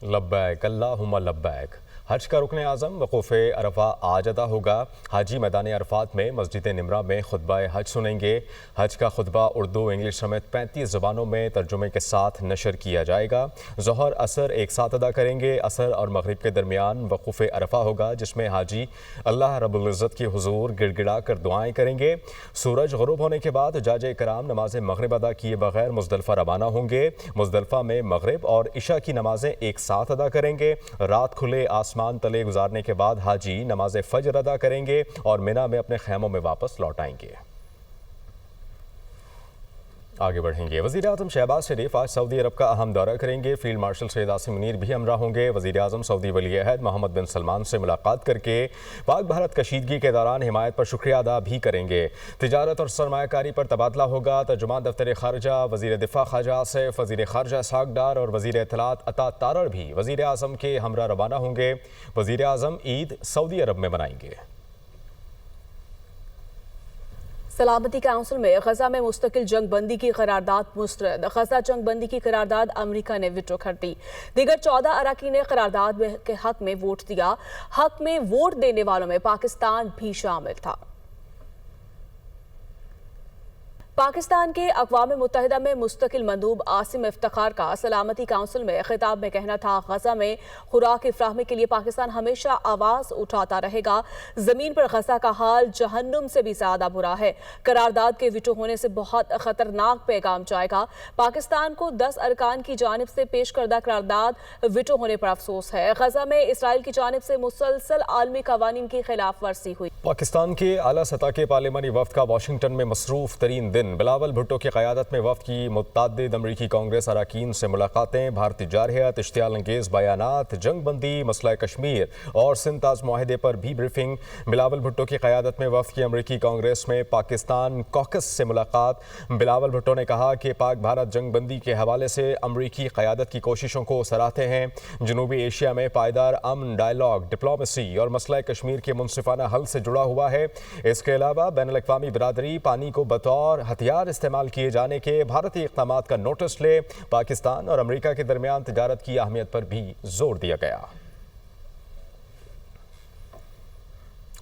लब्बैक अल्लाहुम्मा लब्बैक। हज का रुकन आज़म वक़ूफ़ अरफा आज अदा होगा। हाजी मैदान अरफात में मस्जिद निमरा में खुतबा हज सुनेंगे। हज का खुतबा उर्दू इंग्लिश समेत 35 ज़बानों में तर्जुमे के साथ नशर किया जाएगा। ज़ोहर असर एक साथ अदा करेंगे। असर और मगरिब के दरमियान वक़ूफ़ अरफा होगा, जिसमें हाजी अल्लाह रब्बुल इज़्ज़त की हुज़ूर गिड़गिड़ा कर दुआएँ करेंगे। सूरज ग़ुरूब होने के बाद हुज्जाज कराम नमाज मगरिब अदा किए बगैर मुज़दलिफ़ा रवाना होंगे। मुज़दलिफ़ा में मगरिब और इशा की नमाजें एक साथ अदा करेंगे। रात खुले आसमान तले गुजारने के बाद हाजी नमाज फजर अदा करेंगे और मिना में अपने खैमों में वापस लौट आएंगे। आगे बढ़ेंगे। वज़ीर आज़म शहबाज शरीफ आज सऊदी अरब का अहम दौरा करेंगे। फील्ड मार्शल सैयद आसिम मुनीर भी हमरा होंगे। वज़ीर आज़म सऊदी वली अहद मोहम्मद बिन सलमान से मुलाकात करके पाक भारत कशीदगी के दौरान हिमायत पर शुक्रिया अदा भी करेंगे। तिजारत और सरमायाकारी पर तबादला होगा। तर्जुमान दफ्तर खारजा वज़ीर दिफा ख्वाजा आसिफ, वज़ीर खारजा इसहाक डार और वज़ीर इत्तलात अता तारड़ भी वज़ीर आज़म के हमरा रवाना होंगे। वज़ीर आज़म ईद सऊदी अरब में मनाएंगे। सलामती काउंसिल में गजा में मुस्तकिल जंग बंदी की करारदाद मुस्तरद। गजा जंग बंदी की करारदाद अमेरिका ने विटो कर दी। दीगर 14 अरकान ने करारदाद के हक में वोट दिया। हक में वोट देने वालों में पाकिस्तान भी शामिल था। पाकिस्तान के अक़वाम मुत्तहिदा में मुस्तकिल मंदूब आसिम इफ्तिखार का सलामती काउंसिल में खिताब में कहना था, गजा में खुराक फ्राहमी के लिए पाकिस्तान हमेशा आवाज़ उठाता रहेगा। ज़मीन पर गजा का हाल जहन्नुम से भी ज़्यादा बुरा है। करारदाद के विटो होने से बहुत ख़तरनाक पैगाम जाएगा। पाकिस्तान को 10 अरकान की जानिब से पेश करदा करारदाद विटो होने पर अफसोस है। गजा में इसराइल की जानिब से मुसलसल आलमी कवानीन की खिलाफ वर्जी हुई। पाकिस्तान के आला सतह के पार्लिमानी वफ्द का वाशिंगटन में मसरूफ तरीन दिन। बिलावल भुट्टो की क़यादत में वफ्द की मुतअद्दिद अमरीकी कांग्रेस अरकान से मुलाकातें, भारतीय जारहियत, इश्तियाल अंगेज़ बयानात, जंग बंदी, मसला कश्मीर और सिंध ताज मुआहदे पर भी ब्रीफिंग। बिलावल भुट्टो की क़यादत में वफ्द की अमरीकी कांग्रेस में पाकिस्तान कॉकस से मुलाकात। बिलावल भुट्टो ने कहा कि पाक भारत जंग बंदी के हवाले से अमरीकी क़यादत की कोशिशों को सराहते हैं। जनूबी एशिया में पायदार अमन, डायलॉग, डिप्लोमेसी और मसला कश्मीर के मुनसिफाना हल से जुड़ा हुआ है। इसके अलावा बैनुल-अक़वामी बिरादरी पानी को बतौर हथियार इस्तेमाल किए जाने के भारतीय इक़दामात का नोटिस ले। पाकिस्तान और अमेरिका के दरमियान तिजारत की अहमियत पर भी जोर दिया गया।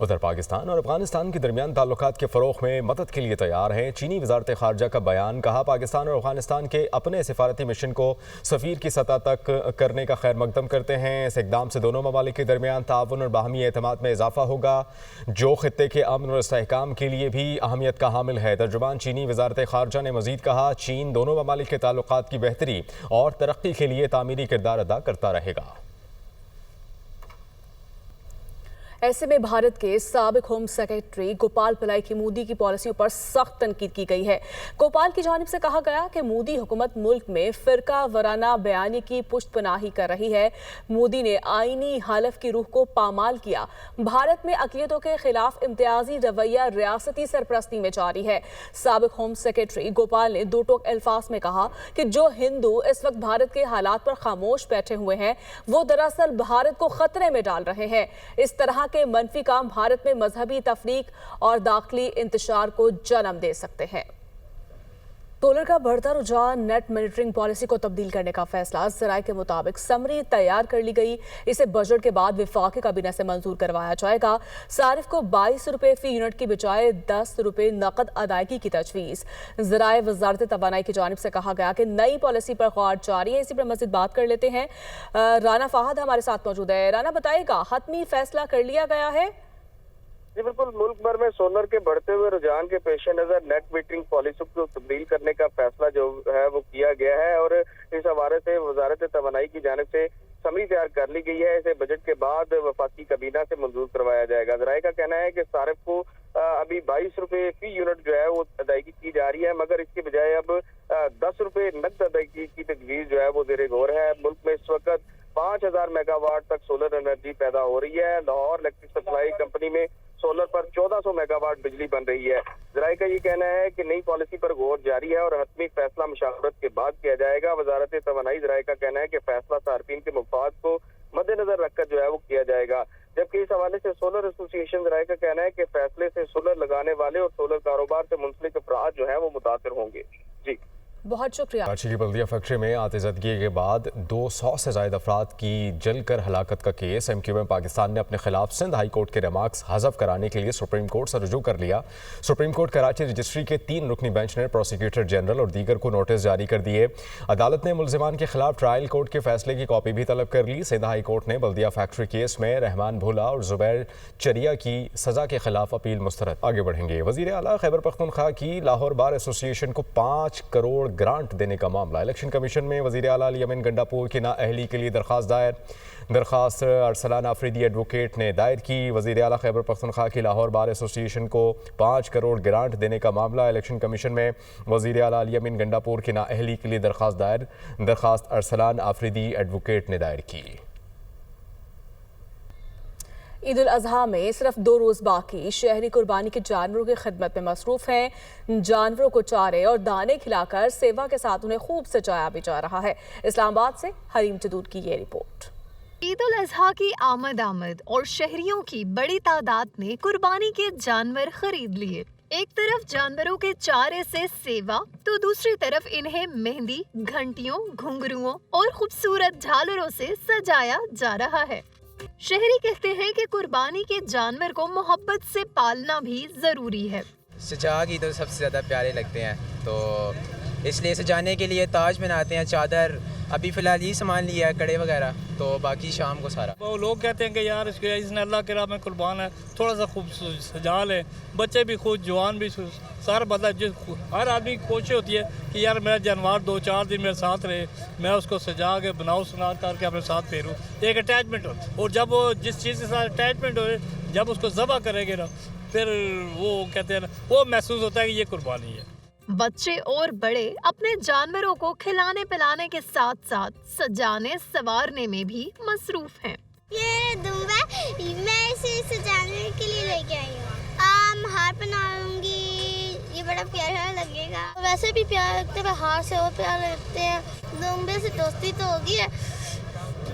उधर पाकिस्तान और अफगानिस्तान के दरमियान ताल्लुकात के फ़रोग़ में मदद के लिए तैयार हैं। चीनी वज़ारत ख़ारजा का बयान, कहा पाकिस्तान और अफगानिस्तान के अपने सिफारती मिशन को सफ़ीर की सतह तक करने का खैर मकदम करते हैं। इस इक़दाम से दोनों ममालिक के दरमियान ताउन और बाहमी एतमाद में इजाफा होगा, जो ख़ित्ते के अमन और इस्तेहकाम के लिए भी अहमियत का हामिल है। तर्जुमान चीनी वज़ारत ख़ारजा ने मज़ीद कहा, चीन दोनों ममालिक के ताल्लुकात की बेहतरी और तरक्की के लिए तामीरी किरदार अदा करता रहेगा। ऐसे में भारत के साबिक होम सेक्रेटरी गोपाल पिल्लाई की मोदी की पॉलिसियों पर सख्त तनकीद की गई है। गोपाल की जानिब से कहा गया कि मोदी हुकूमत मुल्क में फ़िरका वराना बयानी की पुष्टपनाही कर रही है। मोदी ने आईनी हलफ की रूह को पामाल किया। भारत में अक़लियतों के खिलाफ इम्तियाजी रवैया रियासती सरपरस्ती में जारी है। साबिक होम सेक्रेटरी गोपाल ने दो टोक अल्फाज में कहा कि जो हिंदू इस वक्त भारत के हालात पर खामोश बैठे हुए हैं, वो दरअसल भारत को खतरे में डाल रहे हैं। इस तरह के मनफी काम भारत में मजहबी तफरीक और दाखिली इंतशार को जन्म दे सकते हैं। डॉलर का बढ़ता रुझान, नेट मॉनिटरिंग पॉलिसी को तब्दील करने का फैसला। ज़राए के मुताबिक समरी तैयार कर ली गई। इसे बजट के बाद विफाकी काबीना से मंजूर करवाया जाएगा। सारिफ को 22 रुपये फी यूनिट की बजाय 10 रुपये नकद अदायगी की तजवीज़। ज़राए वज़ारत तवानाई की जानिब से कहा गया कि नई पॉलिसी पर गौर जारी है। इसी पर मज़ीद बात कर लेते हैं। राना फ़ाहद हमारे साथ मौजूद है। राना, बताइएगा, हतमी फैसला कर लिया गया है? जी बिल्कुल, मुल्क भर में सोलर के बढ़ते हुए रुझान के पेश नजर नेट मीटरिंग पॉलिसी को तब्दील करने का फैसला जो है वो किया गया है और इस हवाले से वजारत तवानाई की जानिब से समरी तैयार कर ली गई है। इसे बजट के बाद वफाकी काबीना से मंजूर करवाया जाएगा। ज़राए का कहना है कि सारिफ को अभी 22 रुपये फी यूनिट जो है वो अदायगी की जा रही है, मगर इसके बजाय अब 10 रुपये नकद अदायगी की तजवीज़ जो है वो ज़ेरे गौर है। मुल्क में इस वक्त 5000 मेगावाट तक सोलर एनर्जी पैदा हो रही है। लाहौर इलेक्ट्रिक सप्लाई कंपनी में सोलर पर 1400 मेगावाट बिजली बन रही है। ज़राए का ये कहना है कि नई पॉलिसी पर गौर जारी है और हतमी फैसला मुशावरत के बाद किया जाएगा। वजारत तवानाई ज़राए का कहना है कि फैसला सार्फिन के मफाद को मद्देनजर रखकर जो है वो किया जाएगा। जबकि इस हवाले से सोलर एसोसिएशन ज़राए का कहना है कि फैसले से सोलर लगाने वाले और सोलर कारोबार से मुंसलिक अफराद जो है वो मुतासर होंगे। जी बहुत शुक्रिया। कराची की बल्दिया फैक्ट्री में आतिशबाजी के बाद 200 से ज़ायद अफराद की जलकर हलाकत का केस MQM पाकिस्तान ने अपने खिलाफ सिंध हाई कोर्ट के रिमार्क्स हज़फ कराने के लिए सुप्रीम कोर्ट से रुजू कर लिया। सुप्रीम कोर्ट कराची रजिस्ट्री के 3 रुकनी बेंच ने प्रोसिक्यूटर जनरल और दीगर को नोटिस जारी कर दिए। अदालत ने मुलजिमान के खिलाफ ट्रायल कोर्ट के फैसले की कॉपी भी तलब कर ली। सिंध हाई कोर्ट ने बल्दिया फैक्ट्री केस में रहमान भोला और जुबैर चरिया की सज़ा के खिलाफ अपील मुस्तरद। आगे बढ़ेंगे। वज़ीर आला खैबर पख्तूनख्वा की लाहौर बार एसोसिएशन को 5 करोड़ ग्रांट देने का मामला। इलेक्शन कमीशन में वज़ीर आला यमीन गंडापुर की नाअहली के लिए दरखास्त अरसलान आफरीदी एडवोकेट ने दायर की। वज़ीर आला खैबर पख्तूनख्वा की लाहौर बार एसोसिएशन को 5 करोड़ ग्रांट देने का मामला। इलेक्शन कमीशन में वज़ीर आला यमीन गंडापुर की नाअहली के लिए दरखास्त अरसलान आफरीदी एडवोकेट ने दायर की। ईद उल अजहा में सिर्फ 2 रोज़ बाकी, शहरी कुर्बानी के जानवरों की खिदमत में मसरूफ हैं। जानवरों को चारे और दाने खिलाकर सेवा के साथ उन्हें खूब सजाया भी जा रहा है। इस्लामाबाद से हरीम जदूद की ये रिपोर्ट। ईद उल अजहा की आमद और शहरियों की बड़ी तादाद ने कुर्बानी के जानवर खरीद लिए। एक तरफ जानवरों के चारे से सेवा तो दूसरी तरफ इन्हें मेहंदी, घंटियों, घुंघरुओं और खूबसूरत झालरों से सजाया जा रहा है। शहरी कहते हैं कि कुर्बानी के जानवर को मोहब्बत से पालना भी जरूरी है। सजा की तो सबसे ज़्यादा प्यारे लगते हैं, तो इसलिए सजाने के लिए ताज बनाते हैं, चादर, अभी फ़िलहाल ये सामान लिया है, कड़े वगैरह, तो बाकी शाम को सारा। वो लोग कहते हैं कि यार इसने अल्लाह के राह में कुर्बान है, थोड़ा सा खूब सजा लें, बच्चे भी खुद, जवान भी, सारा बंदा, हर आदमी की कोशिश होती है कि यार मेरा जानवर 2-4 दिन मेरे साथ रहे, मैं उसको सजा के बनाऊँ, सुना करके अपने साथ फेरूँ, एक अटैचमेंट हो। और जब वो जिस चीज़ के साथ अटैचमेंट हो, जब उसको ज़बह करेंगे ना, फिर वो कहते हैं ना, वो महसूस होता है कि ये कुर्बानी है। बच्चे और बड़े अपने जानवरों को खिलाने पिलाने के साथ साथ सजाने संवारने में भी मसरूफ हैं। ये दुम्बा मैं इसे सजाने के लिए लेके आई हूँ। हार बनाऊंगी, ये बड़ा प्यारा लगेगा। वैसे भी प्यार लगते हैं, हार से और प्यार लगते हैं। दुम्बे से दोस्ती तो होगी है,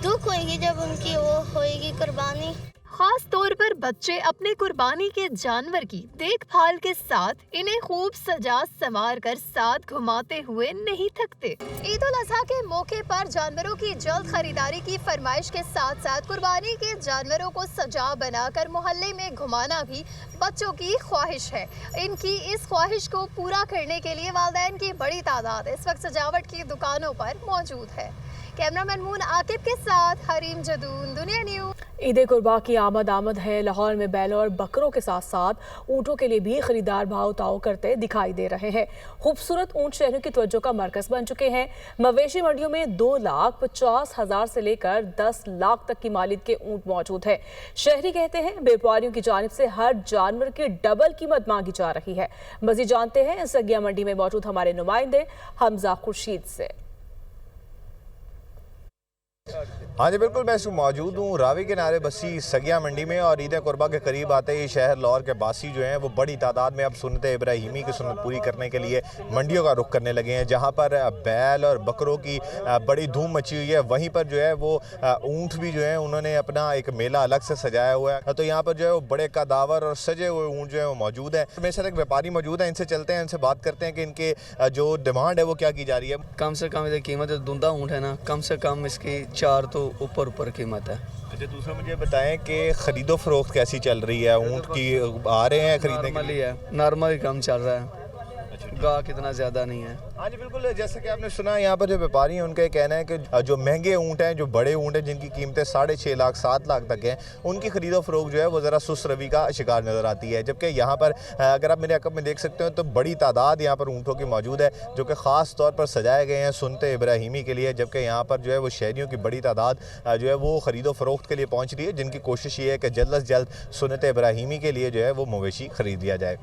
दुख होगी जब उनकी वो होएगी कुर्बानी। खास तौर पर बच्चे अपने कुर्बानी के जानवर की देखभाल के साथ इन्हें खूब सजा संवार कर साथ घुमाते हुए नहीं थकते। ईद उल अजहा के मौके पर जानवरों की जल्द खरीदारी की फरमाइश के साथ साथ कुर्बानी के जानवरों को सजा बनाकर मोहल्ले में घुमाना भी बच्चों की ख्वाहिश है। इनकी इस ख्वाहिश को पूरा करने के लिए वालिदैन की बड़ी तादाद इस वक्त सजावट की दुकानों पर मौजूद है। कैमरामैन मून आकिब के साथ हरीम जदून, दुनिया न्यूज़। ईद कुर्बा की आमद है। लाहौर में बैलों और बकरों के साथ साथ ऊँटों के लिए भी खरीदार भाव ताव करते दिखाई दे रहे हैं। खूबसूरत ऊँट शहरों की तवज्जो का मरकज बन चुके हैं। मवेशी मंडियों में 2,50,000 से लेकर 10 लाख तक की मालिक के ऊँट मौजूद है। शहरी कहते हैं व्यापारियों की जानिब से हर जानवर की डबल कीमत मांगी जा रही है। मजीद जानते हैं सगिया मंडी में मौजूद हमारे नुमाइंदे हमजा खुर्शीद से। हाँ जी बिल्कुल, मैं मौजूद हूँ रावी किनारे बसी सगिया मंडी में और ईद कुर्बा के करीब आते ही शहर लाहौर के बासी जो हैं वो बड़ी तादाद में अब सुन्नत इब्राहिमी की सुन्नत पूरी करने के लिए मंडियों का रुख करने लगे हैं, जहाँ पर बैल और बकरों की बड़ी धूम मची हुई है। वहीं पर जो है वो ऊँट भी जो है उन्होंने अपना एक मेला अलग से सजाया हुआ है, तो यहाँ पर जो है वो बड़े कदावर और सजे हुए ऊँट जो है वो मौजूद है। मेरे साथ एक व्यापारी मौजूद है, इनसे चलते हैं, इनसे बात करते हैं कि इनके जो डिमांड है वो क्या की जा रही है। कम से कम इसकी कीमत, धुंधा ऊँट है ना, कम से कम इसकी 4 तो ऊपर कीमत है। अच्छा, दूसरा मुझे बताएं कि खरीदो फरोख्त कैसी चल रही है, ऊँट की आ रहे हैं खरीदने के लिए? नॉर्मल ही कम चल रहा है, गाह कितना ज़्यादा नहीं है। हाँ जी बिल्कुल, जैसे कि आपने सुना यहाँ पर जो व्यापारी हैं उनका कहना है कि जो महंगे ऊँट हैं, जो बड़े ऊँट हैं जिनकी कीमतें 6.5 लाख 7 लाख तक हैं, उनकी खरीदो फरोख्त जो है वो ज़रा सुस्त रवि का शिकार नज़र आती है। जबकि यहाँ पर अगर आप मेरे अकब में देख सकते हो तो बड़ी तादाद यहाँ पर ऊँटों की मौजूद है जो कि ख़ास तौर पर सजाए गए हैं सुन्नत इब्राहिमी के लिए। जबकि यहाँ पर जो है वो शहरियों की बड़ी तादाद जो है वो खरीदो फरोख्त के लिए पहुँच रही है, जिनकी कोशिश ये है कि जल्द अज जल्द सुन्नत इब्राहिमी के लिए जो है वो मवेशी खरीद लिया जाए।